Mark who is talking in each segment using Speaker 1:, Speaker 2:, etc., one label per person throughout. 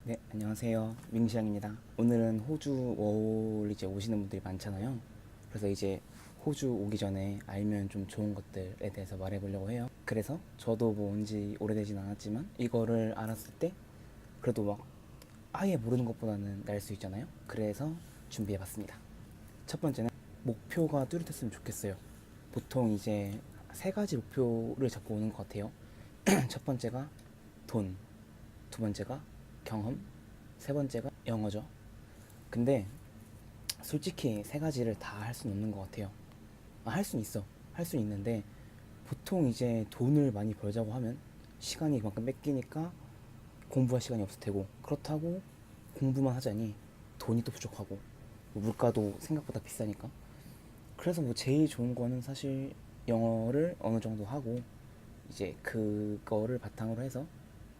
Speaker 1: 네, 안녕하세요. 민시양입니다. 오늘은 호주 워홀 이제 오시는 분들이 많잖아요. 그래서 이제 호주 오기 전에 알면 좀 좋은 것들에 대해서 말해보려고 해요. 그래서 저도 뭐 온지 오래되진 않았지만 이거를 알았을 때 그래도 막 아예 모르는 것보다는 나을 수 있잖아요. 그래서 준비해봤습니다. 첫 번째는 목표가 뚜렷했으면 좋겠어요. 보통 이제 세 가지 목표를 잡고 오는 것 같아요. 첫 번째가 돈, 두 번째가 경험, 세 번째가 영어죠. 근데 솔직히 세 가지를 다 할 수는 없는 것 같아요. 할 수는 있어. 할 수는 있는데 보통 이제 돈을 많이 벌자고 하면 시간이 그만큼 뺏기니까 공부할 시간이 없을 테고, 그렇다고 공부만 하자니 돈이 또 부족하고 물가도 생각보다 비싸니까. 그래서 뭐 제일 좋은 거는 사실 영어를 어느 정도 하고 이제 그거를 바탕으로 해서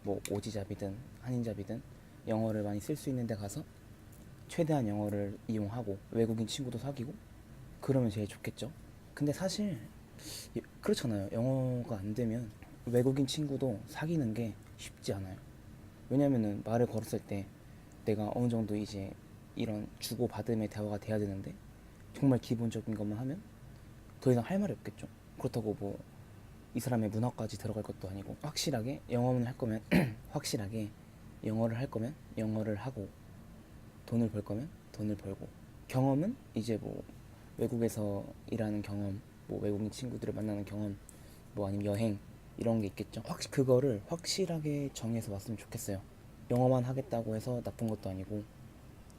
Speaker 1: 뭐 오지잡이든 한인잡이든 영어를 많이 쓸 수 있는 데 가서 최대한 영어를 이용하고 외국인 친구도 사귀고 그러면 제일 좋겠죠. 근데 사실 그렇잖아요. 영어가 안 되면 외국인 친구도 사귀는 게 쉽지 않아요. 왜냐면은 말을 걸었을 때 내가 어느 정도 이제 이런 주고받음의 대화가 돼야 되는데 정말 기본적인 것만 하면 더 이상 할 말이 없겠죠. 그렇다고 뭐 이 사람의 문화까지 들어갈 것도 아니고, 확실하게 영어를 할 거면 확실하게 영어를 할 거면 영어를 하고, 돈을 벌 거면 돈을 벌고, 경험은 이제 뭐 외국에서 일하는 경험, 뭐 외국인 친구들을 만나는 경험, 뭐 아니면 여행, 이런 게 있겠죠. 그거를 확실하게 정해서 왔으면 좋겠어요. 영어만 하겠다고 해서 나쁜 것도 아니고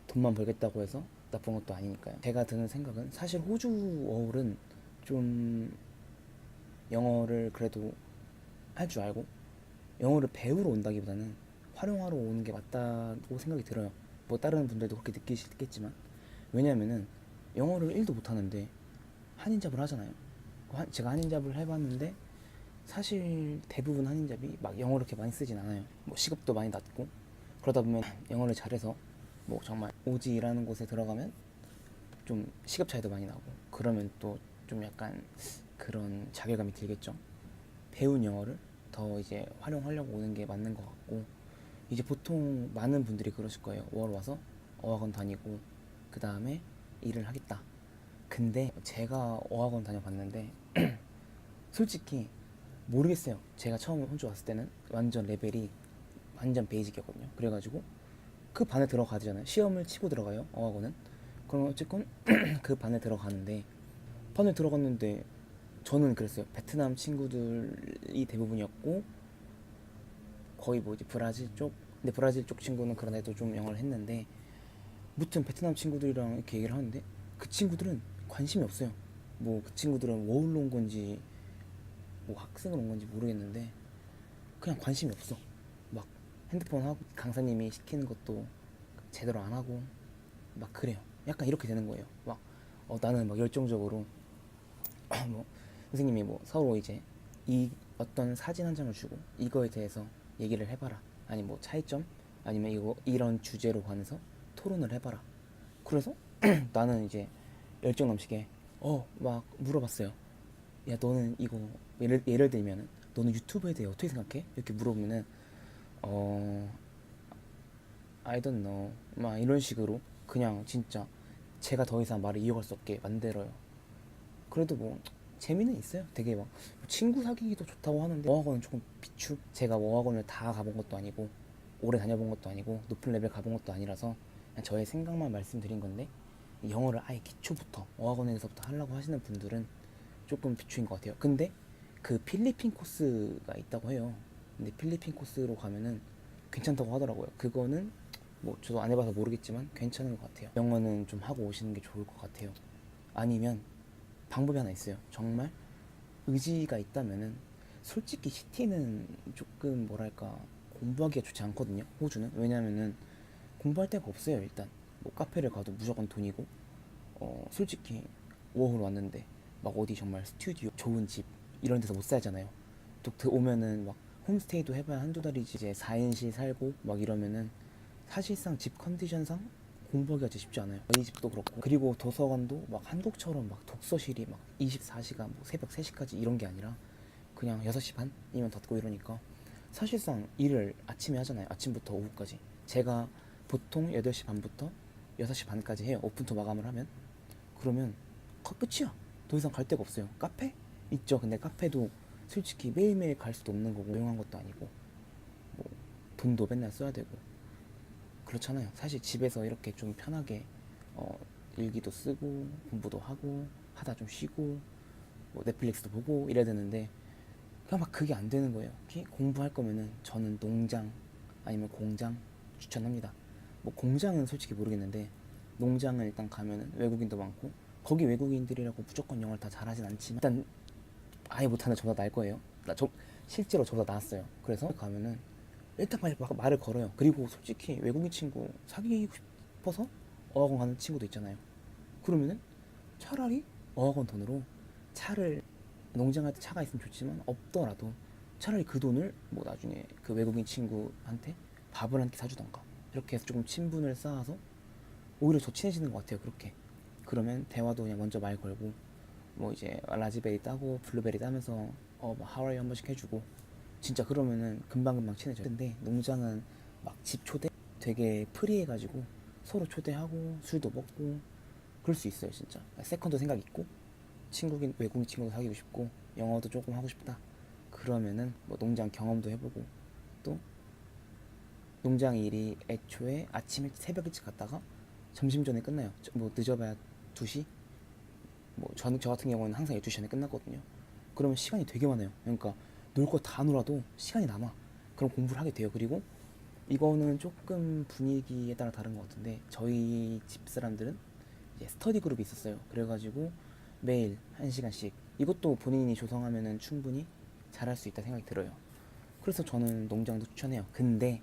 Speaker 1: 돈만 벌겠다고 해서 나쁜 것도 아니니까요. 제가 드는 생각은 사실 호주 어울은 좀 영어를 그래도 할 줄 알고 영어를 배우러 온다기보다는 활용하러 오는 게 맞다고 생각이 들어요. 뭐 다른 분들도 그렇게 느끼시겠지만, 왜냐면은 영어를 1도 못하는데 한인잡을 하잖아요. 제가 한인잡을 해봤는데 사실 대부분 한인잡이 막 영어를 그렇게 많이 쓰진 않아요. 뭐 시급도 많이 낮고, 그러다 보면 영어를 잘해서 뭐 정말 오지라는 곳에 들어가면 좀 시급 차이도 많이 나고, 그러면 또 좀 약간 그런 자괴감이 들겠죠. 배운 영어를 더 이제 활용하려고 오는 게 맞는 것 같고, 이제 보통 많은 분들이 그러실 거예요. 월 와서 어학원 다니고 그 다음에 일을 하겠다. 근데 제가 어학원 다녀봤는데 솔직히 모르겠어요. 제가 처음 혼자 왔을 때는 완전 레벨이 완전 베이직이었거든요. 그래가지고 그 반에 들어가잖아요. 시험을 치고 들어가요, 어학원은. 그럼 어쨌건 그 반에 들어가는데, 반에 들어갔는데 저는 그랬어요. 베트남 친구들이 대부분이었고, 거의 뭐 이제 브라질 쪽, 근데 브라질 쪽 친구는 그런 애도 좀 영어를 했는데, 무튼 베트남 친구들이랑 이렇게 얘기를 하는데 그 친구들은 관심이 없어요. 뭐 그 친구들은 워홀로 온 건지 뭐 학생으로 온 건지 모르겠는데 그냥 관심이 없어. 막 핸드폰 하고 강사님이 시키는 것도 제대로 안 하고 막 그래요. 약간 이렇게 되는 거예요. 막 나는 막 열정적으로 뭐 선생님이 뭐 서로 이제 이 어떤 사진 한 장을 주고 이거에 대해서 얘기를 해봐라, 아니 뭐 차이점, 아니면 이거 이런 주제로 관해서 토론을 해봐라. 그래서 나는 이제 열정 넘치게 막 물어봤어요. 야 너는 이거 예를 들면은 너는 유튜브에 대해 어떻게 생각해? 이렇게 물어보면은 어 I don't know 막 이런 식으로 그냥 진짜 제가 더 이상 말을 이어갈 수 없게 만들어요. 그래도 뭐 재미는 있어요. 되게 막 친구 사귀기도 좋다고 하는데 어학원은 조금 비추. 제가 어학원을 다 가본 것도 아니고 오래 다녀본 것도 아니고 높은 레벨 가본 것도 아니라서 그냥 저의 생각만 말씀드린 건데, 영어를 아예 기초부터 어학원에서부터 하려고 하시는 분들은 조금 비추인 것 같아요. 근데 그 필리핀 코스가 있다고 해요. 근데 필리핀 코스로 가면은 괜찮다고 하더라고요. 그거는 뭐 저도 안 해봐서 모르겠지만 괜찮은 것 같아요. 영어는 좀 하고 오시는 게 좋을 것 같아요. 아니면 방법이 하나 있어요. 정말 의지가 있다면은 솔직히 시티는 조금 뭐랄까 공부하기가 좋지 않거든요. 호주는. 왜냐면은 공부할 데가 없어요. 일단 뭐 카페를 가도 무조건 돈이고, 솔직히 워홀 왔는데 막 어디 정말 스튜디오 좋은 집 이런 데서 못 살잖아요. 또 오면은 막 홈스테이도 해봐야 한두 달이지, 이제 4인실 살고 막 이러면은 사실상 집 컨디션상 공부하기가 진짜 쉽지 않아요. 저희 집도 그렇고, 그리고 도서관도 막 한국처럼 막 독서실이 막 24시간 뭐 새벽 3시까지 이런 게 아니라 그냥 6시 반이면 닫고 이러니까 사실상 일을 아침에 하잖아요. 아침부터 오후까지. 제가 보통 8시 반부터 6시 반까지 해요. 오픈토 마감을 하면. 그러면 끝이야. 더 이상 갈 데가 없어요. 카페? 있죠. 근데 카페도 솔직히 매일매일 갈 수도 없는 거고 조용한 것도 아니고 뭐 돈도 맨날 써야 되고 그렇잖아요. 사실 집에서 이렇게 좀 편하게 일기도 쓰고 공부도 하고 하다 좀 쉬고 뭐 넷플릭스도 보고 이래야 되는데 그냥 막 그게 안 되는 거예요. 특히 공부할 거면은 저는 농장 아니면 공장 추천합니다. 뭐 공장은 솔직히 모르겠는데 농장은 일단 가면은 외국인도 많고 거기 외국인들이라고 무조건 영어를 다 잘하진 않지만 일단 아예 못하는 저보다 나을 거예요. 실제로 저보다 나았어요. 그래서 가면은 일단 말을 걸어요. 그리고 솔직히 외국인 친구 사귀고 싶어서 어학원 가는 친구도 있잖아요. 그러면은 차라리 어학원 돈으로 차를 농장할 때 차가 있으면 좋지만 없더라도 차라리 그 돈을 뭐 나중에 그 외국인 친구한테 밥을 한 끼 사주던가 이렇게 해서 조금 친분을 쌓아서 오히려 더 친해지는 것 같아요. 그렇게 그러면 대화도 그냥 먼저 말 걸고 뭐 이제 라즈베리 따고 블루베리 따면서 뭐 하와이 한 번씩 해주고 진짜 그러면은 금방금방 친해져요. 근데 농장은 막 집 초대 되게 프리해가지고 서로 초대하고 술도 먹고 그럴 수 있어요. 진짜 세컨도 생각 있고 친구긴 외국인 친구도 사귀고 싶고 영어도 조금 하고 싶다 그러면은 뭐 농장 경험도 해보고 또 농장 일이 애초에 아침 새벽 일찍 갔다가 점심 전에 끝나요. 뭐 늦어봐야 2시? 뭐 저 같은 경우는 항상 12시 전에 끝났거든요. 그러면 시간이 되게 많아요. 그러니까 놀 거 다 놀아도 시간이 남아. 그럼 공부를 하게 돼요. 그리고 이거는 조금 분위기에 따라 다른 것 같은데 저희 집 사람들은 이제 스터디 그룹이 있었어요. 그래가지고 매일 1시간씩 이것도 본인이 조성하면은 충분히 잘할 수 있다 생각이 들어요. 그래서 저는 농장도 추천해요. 근데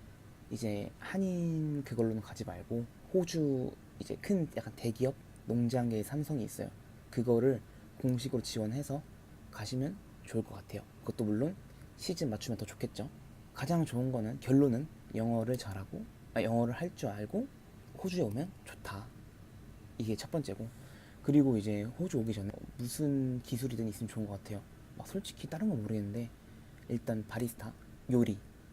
Speaker 1: 이제 한인 그걸로는 가지 말고 호주 이제 큰 약간 대기업 농장계 삼성이 있어요. 그거를 공식으로 지원해서 가시면 좋을 것 같아요. 그것도 물론 시즌 맞추면 더 좋겠죠. 가장 좋은 거는 결론은 영어를 잘하고 영어를 할 줄 알고 호주에 오면 좋다. 이게 첫 번째고 그리고 이제 호주 오기 전에 무슨 기술이든 있으면 좋은 것 같아요. 막 솔직히 다른 건 모르겠는데 일단 바리스타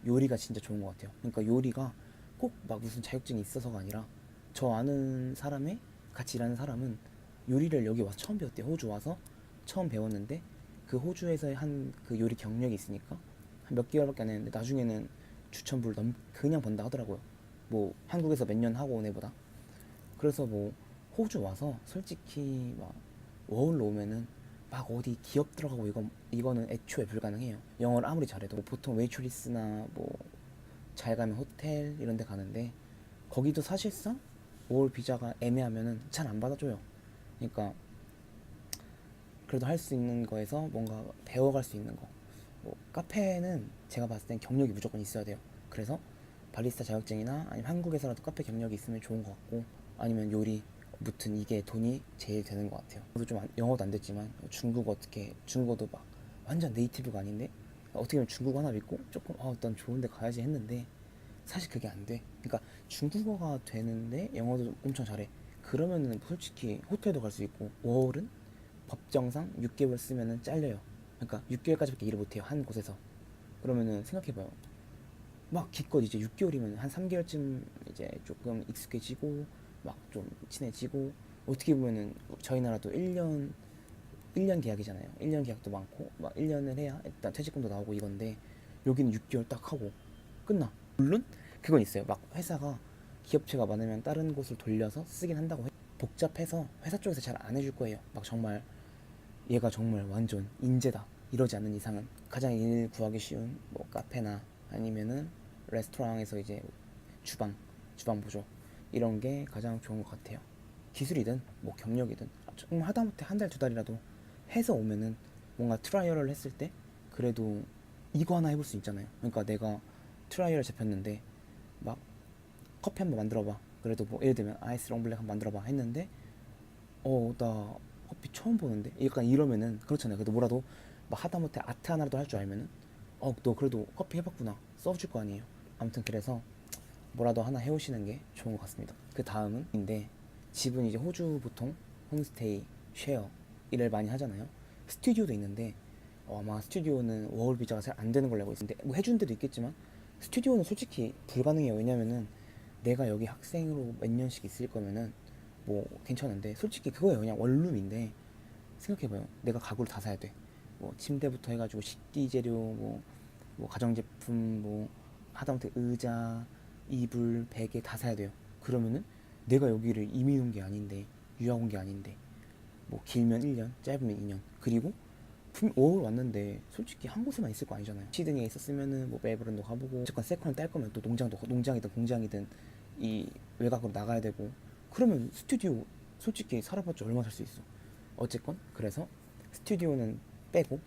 Speaker 1: 요리가 진짜 좋은 것 같아요. 그러니까 요리가 꼭 막 무슨 자격증이 있어서가 아니라 저 아는 사람의 같이 일하는 사람은 요리를 여기 와서 처음 배웠대요. 호주 와서 처음 배웠는데 그 호주에서 한 그 요리 경력이 있으니까 한 몇 개월밖에 안 했는데 나중에는 추천불 그냥 번다 하더라고요. 뭐 한국에서 몇 년 하고 온 애보다. 그래서 뭐 호주 와서 솔직히 막 워홀로 오면은 막 어디 기업 들어가고 이거는 애초에 불가능해요. 영어를 아무리 잘해도 보통 웨이트리스나 뭐 잘 가면 호텔 이런 데 가는데 거기도 사실상 올 비자가 애매하면은 잘 안 받아줘요. 그러니까 그래도 할 수 있는 거에서 뭔가 배워갈 수 있는 거. 뭐 카페는 제가 봤을 땐 경력이 무조건 있어야 돼요. 그래서 바리스타 자격증이나 아니면 한국에서라도 카페 경력이 있으면 좋은 것 같고 아니면 요리 무튼 이게 돈이 제일 되는 것 같아요. 저도 좀 영어도 안 됐지만 중국어도 막 완전 네이티브가 아닌데 어떻게 보면 중국어 하나 믿고 조금 난 좋은데 가야지 했는데 사실 그게 안 돼. 그러니까 중국어가 되는데 영어도 엄청 잘해. 그러면은 솔직히 호텔도 갈 수 있고 워홀은 법정상 6개월 쓰면은 잘려요. 그러니까 6개월까지밖에 일을 못해요. 한 곳에서. 그러면은 생각해봐요. 막 기껏 이제 6개월이면 한 3개월쯤 이제 조금 익숙해지고 막 좀 친해지고 어떻게 보면은 저희 나라도 1년 계약이잖아요. 1년 계약도 많고 막 1년을 해야 일단 퇴직금도 나오고 이건데 여기는 6개월 딱 하고 끝나. 물론 그건 있어요. 막 회사가 기업체가 많으면 다른 곳을 돌려서 쓰긴 한다고 복잡해서 회사 쪽에서 잘 안 해줄 거예요. 막 정말 얘가 정말 완전 인재다 이러지 않는 이상은 가장 일 구하기 쉬운 뭐 카페나 아니면은 레스토랑에서 이제 주방 보조 이런 게 가장 좋은 것 같아요. 기술이든 뭐 경력이든 조금 하다못해 한 달 두 달이라도 해서 오면은 뭔가 트라이얼을 했을 때 그래도 이거 하나 해볼 수 있잖아요. 그러니까 내가 트라이얼 잡혔는데 막 커피 한번 만들어봐. 그래도 뭐 예를 들면 아이스 롱블랙 한번 만들어봐 했는데 나 커피 처음 보는데 약간 이러면은 그렇잖아요. 그래도 뭐라도 막 하다못해 아트 하나라도 할 줄 알면은 너 그래도 커피 해봤구나 써줄 거 아니에요. 아무튼 그래서 뭐라도 하나 해오시는 게 좋은 것 같습니다. 그 다음은 집은 이제 호주 보통 홈스테이 쉐어 일을 많이 하잖아요. 스튜디오도 있는데 아마 스튜디오는 워홀 비자가 잘 안 되는 걸로 알고 있는데 뭐 해주는 데도 있겠지만 스튜디오는 솔직히 불가능해요. 왜냐면은 내가 여기 학생으로 몇 년씩 있을 거면은 뭐 괜찮은데 솔직히 그거예요. 그냥 원룸인데 생각해봐요. 내가 가구를 다 사야 돼. 뭐 침대부터 해가지고 식기 재료, 뭐 가정제품, 뭐 하다못해 의자, 이불, 베개 다 사야 돼요. 그러면은 내가 여기를 이민 온 게 아닌데, 유학 온 게 아닌데, 뭐 길면 1년, 짧으면 2년. 그리고 5월 왔는데 솔직히 한 곳에만 있을 거 아니잖아요. 시드니에 있었으면은 뭐 멜버른도 가보고, 어쨌건 세컨을 딸 거면 또 농장이든 공장이든 이 외곽으로 나가야 되고, 그러면 스튜디오 솔직히 살아봤자 얼마 살 수 있어. 어쨌건 그래서 스튜디오는 빼고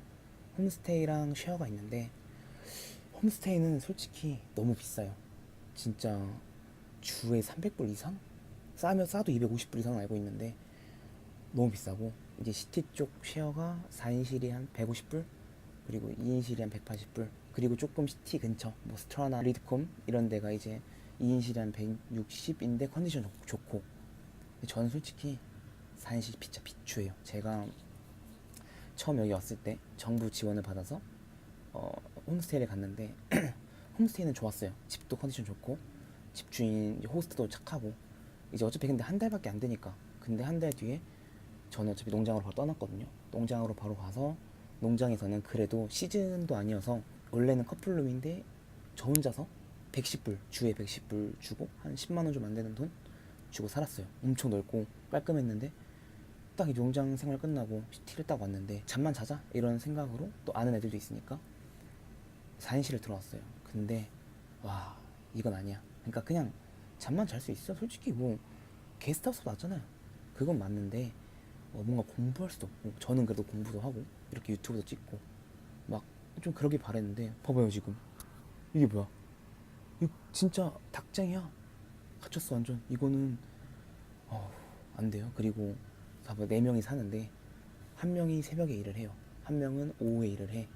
Speaker 1: 홈스테이랑 쉐어가 있는데, 홈스테이는 솔직히 너무 비싸요. 진짜 주에 300불 이상? 싸도 250불 이상 알고 있는데 너무 비싸고, 이제 시티 쪽 쉐어가 4인실이 한 150불, 그리고 2인실이 한 180불, 그리고 조금 시티 근처 뭐 스트라나 리드콤 이런 데가 이제 2인실이 한 160인데 컨디션 좋고. 근데 저는 솔직히 4인실 진짜 비추예요. 제가 처음 여기 왔을 때 정부 지원을 받아서 홈스테이를 갔는데 홈스테이는 좋았어요. 집도 컨디션 좋고 집주인 호스트도 착하고. 이제 어차피 근데 한 달밖에 안 되니까. 근데 한 달 뒤에 저는 어차피 농장으로 바로 떠났거든요. 농장으로 바로 가서 농장에서는 그래도 시즌도 아니어서 원래는 커플룸인데 저 혼자서 110불 주에 110불 주고 한 10만 원 좀 안 되는 돈 주고 살았어요. 엄청 넓고 깔끔했는데 딱 이 농장 생활 끝나고 시티를 딱 왔는데 잠만 자자 이런 생각으로 또 아는 애들도 있으니까 4인실을 들어왔어요. 근데 와, 이건 아니야. 그러니까 그냥 잠만 잘 수 있어. 솔직히 뭐 게스트하우스 낫잖아요. 그건 맞는데 뭔가 공부할 수도 없고. 저는 그래도 공부도 하고 이렇게 유튜브도 찍고 막 좀 그러길 바랬는데 봐봐요 지금. 이게 뭐야? 이거 진짜 닭장이야. 갇혔어 완전. 이거는 안 돼요. 그리고 봐봐, 4명이 사는데 한 명이 새벽에 일을 해요. 한 명은 오후에 일을 해.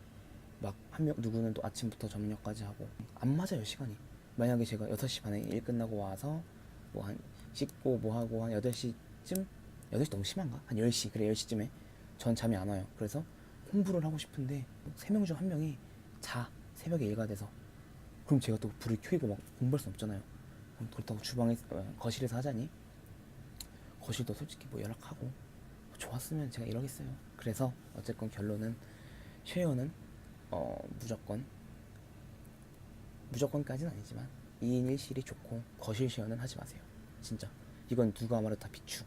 Speaker 1: 막 한 명 누구는 또 아침부터 저녁까지 하고. 안 맞아요 시간이. 만약에 제가 6시 반에 일 끝나고 와서 뭐 한 씻고 뭐 하고 한 8시쯤, 8시 너무 심한가? 한 10시, 그래 10시쯤에 전 잠이 안 와요. 그래서 공부를 하고 싶은데 3명 중 한 명이 새벽에 일가 돼서. 그럼 제가 또 불을 켜고 막 공부할 수 없잖아요. 그렇다고 거실에서 하자니? 거실도 솔직히 뭐 연락하고 좋았으면 제가 이러겠어요. 그래서 어쨌건 결론은 쉐어는 무조건, 무조건까지는 아니지만 2인 1실이 좋고 거실 쉐어는 하지 마세요. 진짜 이건 누가 말해도 다 비추.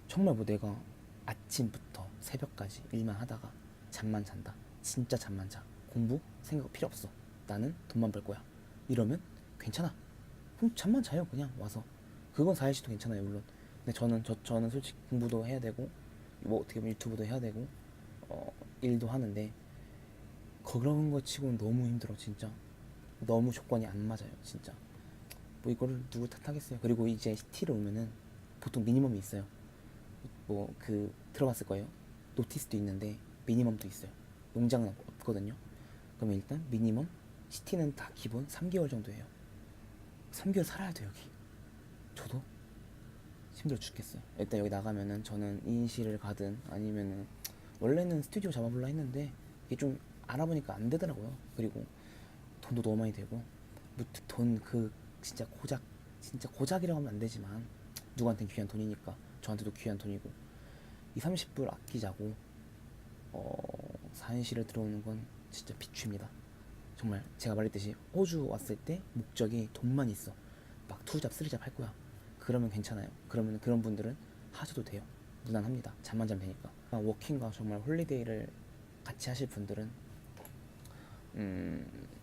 Speaker 1: 정말 뭐 내가 아침부터 새벽까지 일만 하다가 잠만 잔다. 진짜 잠만 자. 공부 생각 필요 없어. 나는 돈만 벌 거야. 이러면 괜찮아. 그럼 잠만 자요 그냥 와서. 그건 4일씩도 괜찮아요 물론. 근데 저는 솔직히 공부도 해야 되고 뭐 어떻게 보면 유튜브도 해야 되고 일도 하는데 그런 거 치고는 너무 힘들어 진짜. 너무 조건이 안 맞아요 진짜. 뭐 이거를 누구 탓하겠어요. 그리고 이제 시티로 오면은 보통 미니멈이 있어요. 뭐 들어봤을 거예요. 노티스도 있는데 미니멈도 있어요. 농장은 없거든요. 그러면 일단 미니멈, 시티는 다 기본 3개월 정도 해요. 3개월 살아야 돼 여기. 저도 힘들어 죽겠어요. 일단 여기 나가면은 저는 인실을 가든 아니면은 원래는 스튜디오 잡아볼라 했는데 이게 좀 알아보니까 안 되더라고요. 그리고 돈도 너무 많이 되고 돈 진짜 고작이라고 하면 안 되지만 누구한테는 귀한 돈이니까 저한테도 귀한 돈이고, 이 30불 아끼자고 4인실을 들어오는 건 진짜 비추입니다. 정말 제가 말했듯이 호주 왔을 때 목적이 돈만 있어. 막 투잡 쓰리잡 할 거야. 그러면 괜찮아요. 그러면 그런 분들은 하셔도 돼요. 무난합니다. 잠만 자면 되니까. 워킹과 정말 홀리데이를 같이 하실 분들은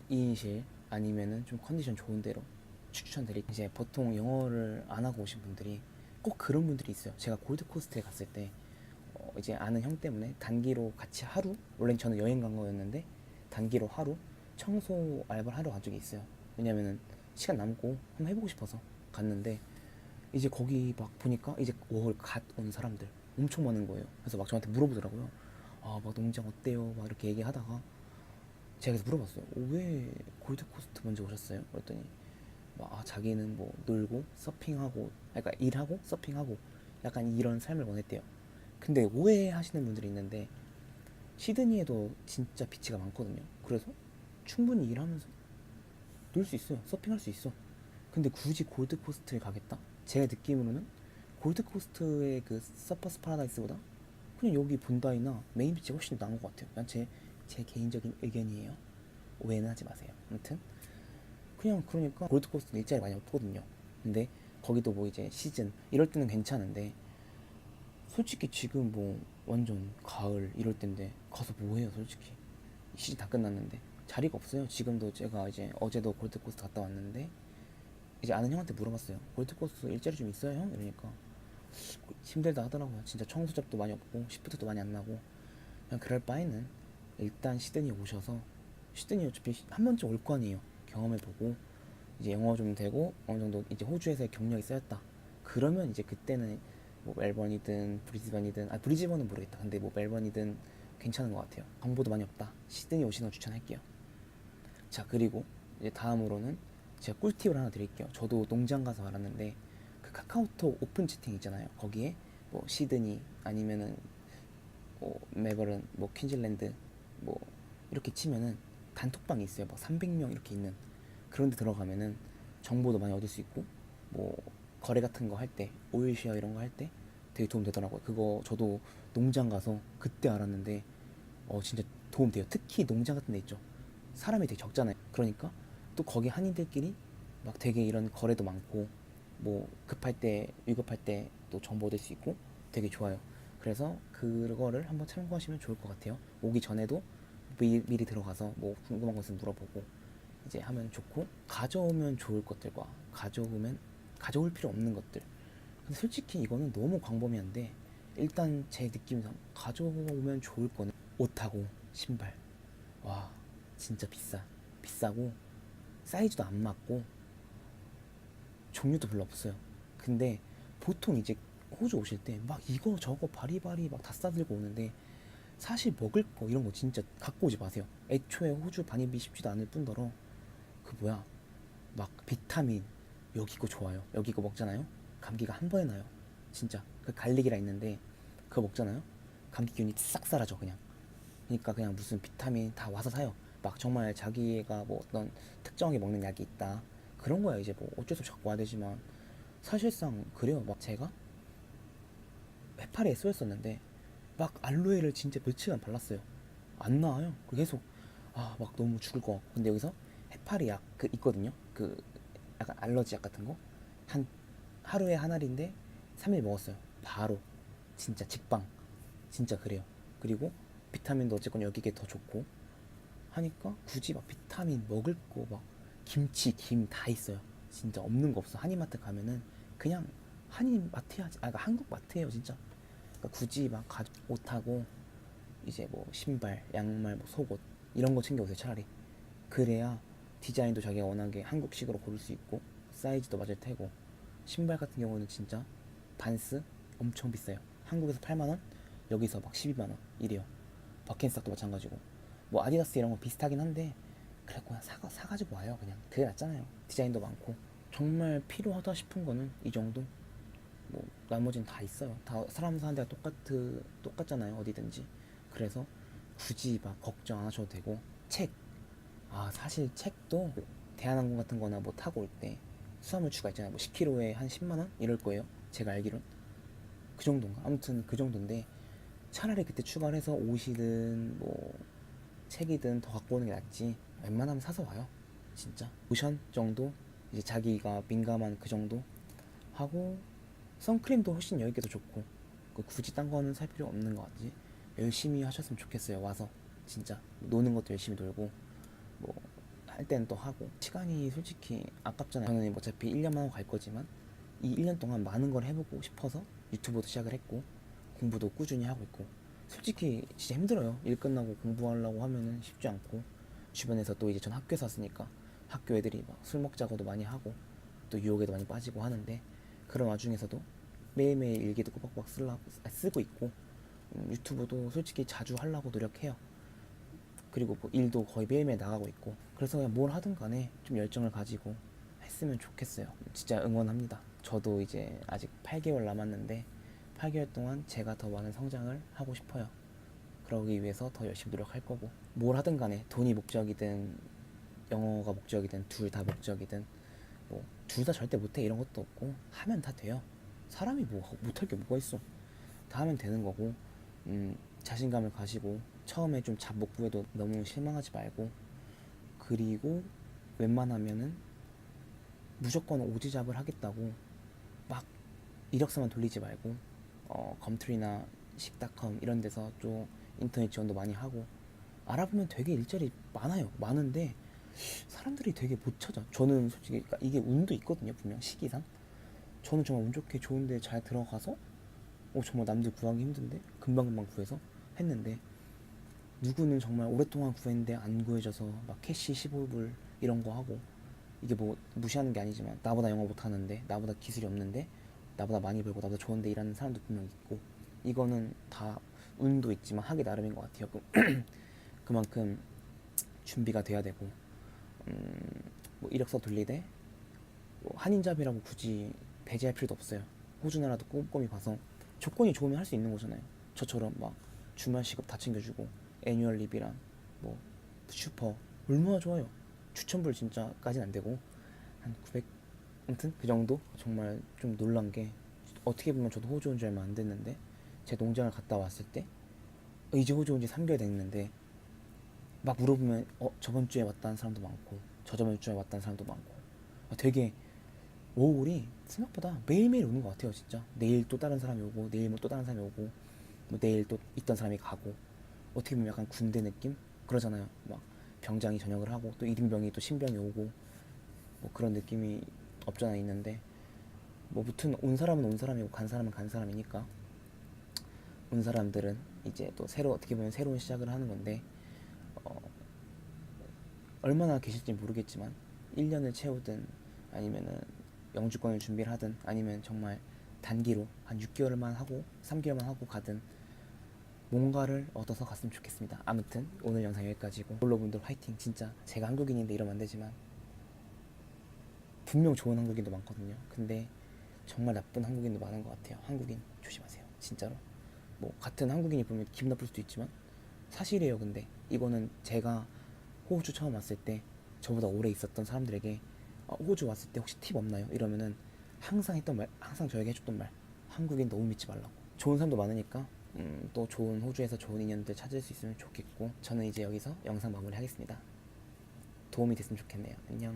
Speaker 1: 2인실 아니면은 좀 컨디션 좋은 데로 추천드릴게요. 이제 보통 영어를 안 하고 오신 분들이 꼭 그런 분들이 있어요. 제가 골드코스트에 갔을 때 이제 아는 형 때문에 단기로 같이 하루, 원래 저는 여행 간 거였는데 단기로 하루 청소 알바를 하러 간 적이 있어요. 왜냐면은 시간 남고 한번 해보고 싶어서 갔는데 이제 거기 막 보니까 이제 5월 갓 온 사람들 엄청 많은 거예요. 그래서 막 저한테 물어보더라고요. 막 농장 어때요? 막 이렇게 얘기하다가 제가 그래서 물어봤어요. 왜 골드코스트 먼저 오셨어요? 그랬더니 자기는 뭐 놀고 서핑하고, 그러니까 일하고 서핑하고 약간 이런 삶을 원했대요. 근데 오해하시는 분들이 있는데 시드니에도 진짜 비치가 많거든요. 그래서 충분히 일하면서 놀 수 있어요. 서핑할 수 있어. 근데 굳이 골드코스트에 가겠다? 제 느낌으로는 골드코스트의 그 서퍼스 파라다이스보다 그냥 여기 본다이나 메인 비치가 훨씬 나은 것 같아요. 그냥 제 개인적인 의견이에요. 오해는 하지 마세요. 아무튼 그냥 그러니까 골드코스트 일자리 많이 없거든요. 근데 거기도 뭐 이제 시즌 이럴 때는 괜찮은데 솔직히 지금 뭐 완전 가을 이럴 때인데 가서 뭐해요 솔직히. 시즌 다 끝났는데 자리가 없어요. 지금도 제가 이제 어제도 골드코스트 갔다 왔는데 이제 아는 형한테 물어봤어요. 골드코스트 일자리 좀 있어요 형? 이러니까 힘들다 하더라고요. 진짜 청소잡도 많이 없고 시프트도 많이 안 나고 그냥 그럴 바에는 일단 시드니 오셔서 시드니 어차피 한 번쯤 올 거 아니에요. 경험해보고 이제 영어 좀 되고 어느 정도 이제 호주에서의 경력이 쌓였다. 그러면 이제 그때는 뭐 멜번이든 브리즈번이든 브리즈번은 모르겠다. 근데 뭐 멜번이든 괜찮은 것 같아요. 정보도 많이 없다. 시드니 오시는 거 추천할게요. 자 그리고 이제 다음으로는 제가 꿀팁을 하나 드릴게요. 저도 농장 가서 알았는데 그 카카오톡 오픈 채팅 있잖아요. 거기에 뭐 시드니 아니면은 뭐 멜버른 뭐 퀸즐랜드 뭐 이렇게 치면은 단톡방이 있어요. 막 300명 이렇게 있는 그런 데 들어가면은 정보도 많이 얻을 수 있고 뭐 거래 같은 거 할 때 오일 쉐어 이런 거 할 때 되게 도움 되더라고요. 그거 저도 농장 가서 그때 알았는데 진짜 도움 돼요. 특히 농장 같은 데 있죠. 사람이 되게 적잖아요. 그러니까 또 거기 한인들끼리 막 되게 이런 거래도 많고 뭐 급할 때 위급할 때 또 정보 얻을 수 있고 되게 좋아요. 그래서 그거를 한번 참고하시면 좋을 것 같아요. 오기 전에도 미리 들어가서 뭐 궁금한 것을 물어보고 이제 하면 좋고 가져오면 좋을 것들과 가져올 필요 없는 것들. 근데 솔직히 이거는 너무 광범위한데 일단 제 느낌상 가져오면 좋을 거는 옷하고 신발. 와 진짜 비싸고 사이즈도 안 맞고 종류도 별로 없어요. 근데 보통 이제 호주 오실 때 막 이거 저거 바리바리 막 다 싸들고 오는데 사실 먹을 거 이런 거 진짜 갖고 오지 마세요. 애초에 호주 반입이 쉽지도 않을 뿐더러 그 뭐야 막 비타민 여기 거 좋아요. 여기 거 먹잖아요. 감기가 한 번에 나요. 진짜 그 갈릭이라 있는데 그거 먹잖아요. 감기균이 싹 사라져 그냥. 그러니까 그냥 무슨 비타민 다 와서 사요. 막 정말 자기가 뭐 어떤 특정하게 먹는 약이 있다. 그런 거야 이제 뭐 어쩔 수 없이 갖고 와야 되지만 사실상 그래요. 막 제가 해파리에 쏘였었는데 막 알로에를 진짜 며칠간 발랐어요. 안 나아요. 계속 막 너무 죽을 것 같고. 근데 여기서 해파리 약 그 있거든요. 그 약간 알러지 약 같은 거 한 하루에 한 알인데 3일 먹었어요. 바로 진짜 직방. 진짜 그래요. 그리고 비타민도 어쨌건 여기게 더 좋고 하니까 굳이 막 비타민 먹을 거 막 김치 김 다 있어요. 진짜 없는 거 없어. 한인마트 가면은 그냥 한인마트야. 그러니까 한국 마트예요 진짜. 그러니까 굳이 막 옷하고 이제 뭐 신발, 양말, 뭐 속옷 이런 거 챙겨오세요 차라리. 그래야 디자인도 자기가 원하게 한국식으로 고를 수 있고 사이즈도 맞을 테고. 신발 같은 경우는 진짜 반스 엄청 비싸요. 한국에서 8만 원, 여기서 막 12만 원 이래요. 버켄스탁도 마찬가지고. 뭐 아디다스 이런 거 비슷하긴 한데 그래 그냥 사가지고 와요. 그냥 그게 낫잖아요. 디자인도 많고. 정말 필요하다 싶은 거는 이 정도. 뭐 나머지는 다 있어요. 다 사람 사는 데가 똑같잖아요. 어디든지. 그래서 굳이 막 걱정 안 하셔도 되고. 책. 사실 책도 대한항공 같은 거나 뭐 타고 올 때 수화물 추가 있잖아요. 뭐 10kg에 한 10만 원 이럴 거예요. 제가 알기론 그 정도인가? 아무튼 그 정도인데 차라리 그때 추가를 해서 옷이든 뭐 책이든 더 갖고 오는 게 낫지. 웬만하면 사서 와요. 진짜. 로션 정도 이제 자기가 민감한 그 정도 하고 선크림도 훨씬 여유있게 더 좋고 굳이 딴 거는 살 필요 없는 것 같지. 열심히 하셨으면 좋겠어요. 와서 진짜 노는 것도 열심히 놀고 뭐 할 때는 또 하고. 시간이 솔직히 아깝잖아요. 저는 뭐 어차피 1년만 하고 갈 거지만 이 1년 동안 많은 걸 해보고 싶어서 유튜브도 시작을 했고 공부도 꾸준히 하고 있고. 솔직히 진짜 힘들어요. 일 끝나고 공부하려고 하면은 쉽지 않고 주변에서 또 이제 전 학교에서 왔으니까 학교 애들이 막 술 먹자고도 많이 하고 또 유혹에도 많이 빠지고 하는데 그런 와중에서도 매일매일 일기도 꼬박꼬박 쓰고 있고 유튜브도 솔직히 자주 하려고 노력해요. 그리고 뭐 일도 거의 매일매일 나가고 있고. 그래서 그냥 뭘 하든 간에 좀 열정을 가지고 했으면 좋겠어요. 진짜 응원합니다. 저도 이제 아직 8개월 남았는데 8개월 동안 제가 더 많은 성장을 하고 싶어요. 그러기 위해서 더 열심히 노력할 거고 뭘 하든 간에 돈이 목적이든 영어가 목적이든 둘 다 목적이든 뭐 둘 다 절대 못해 이런 것도 없고 하면 다 돼요. 사람이 뭐 못할 게 뭐가 있어. 다 하면 되는 거고 자신감을 가지고 처음에 좀 잡목부에도 너무 실망하지 말고 그리고 웬만하면은 무조건 오지잡을 하겠다고 막 이력서만 돌리지 말고 검트리나 식닷컴 이런 데서 좀 인터넷 지원도 많이 하고 알아보면 되게 일자리 많아요. 많은데 사람들이 되게 못 찾아. 저는 솔직히 그러니까 이게 운도 있거든요. 분명 시기상. 저는 정말 운 좋게 좋은데 잘 들어가서 정말 남들 구하기 힘든데 금방금방 구해서 했는데 누구는 정말 오랫동안 구했는데 안 구해져서 막 캐시 15불 이런 거 하고 이게 뭐 무시하는 게 아니지만 나보다 영어 못하는데 나보다 기술이 없는데 나보다 많이 벌고 나보다 좋은데 일하는 사람도 분명 있고 이거는 다 운도 있지만 하기 나름인 것 같아요. 그만큼 준비가 돼야 되고 뭐 이력서 돌리되 뭐 한인잡이라고 굳이 배제할 필요도 없어요. 호주 나라도 꼼꼼히 봐서 조건이 좋으면 할 수 있는 거잖아요. 저처럼 막 주말 시급 다 챙겨주고 애뉴얼 립이랑 뭐 슈퍼 얼마나 좋아요. 추천불 진짜까지는 안 되고 한 900, 아무튼 그 정도. 정말 좀 놀란 게 어떻게 보면 저도 호주 온 지 얼마 안 됐는데 제 농장을 갔다 왔을 때 이제 호주 온 지 3개월 됐는데 막 물어보면 저번 주에 왔다는 사람도 많고 저저번 주에 왔다는 사람도 많고 되게 워홀이 생각보다 매일매일 오는 것 같아요. 진짜 내일 또 다른 사람이 오고 내일 뭐 또 다른 사람이 오고 뭐 내일 또 있던 사람이 가고 어떻게 보면 약간 군대 느낌 그러잖아요. 막 병장이 전역을 하고 또 1인병이 또 신병이 오고 뭐 그런 느낌이 없잖아 있는데 뭐 무튼 온 사람은 온 사람이고 간 사람은 간 사람이니까 온 사람들은 이제 또 새로 어떻게 보면 새로운 시작을 하는 건데 얼마나 계실지 모르겠지만 1년을 채우든 아니면은 영주권을 준비를 하든 아니면 정말 단기로 한 6개월만 하고 3개월만 하고 가든 뭔가를 얻어서 갔으면 좋겠습니다. 아무튼 오늘 영상 여기까지고 롤러분들 화이팅. 진짜 제가 한국인인데 이러면 안 되지만 분명 좋은 한국인도 많거든요. 근데 정말 나쁜 한국인도 많은 것 같아요. 한국인 조심하세요. 진짜로. 뭐 같은 한국인이 보면 기분 나쁠 수도 있지만 사실이에요. 근데 이거는 제가 호주 처음 왔을 때 저보다 오래 있었던 사람들에게 호주 왔을 때 혹시 팁 없나요? 이러면은 항상 했던 말, 항상 저에게 해줬던 말, 한국인 너무 믿지 말라고. 좋은 사람도 많으니까 또 좋은 호주에서 좋은 인연들 찾을 수 있으면 좋겠고 저는 이제 여기서 영상 마무리 하겠습니다. 도움이 됐으면 좋겠네요. 안녕.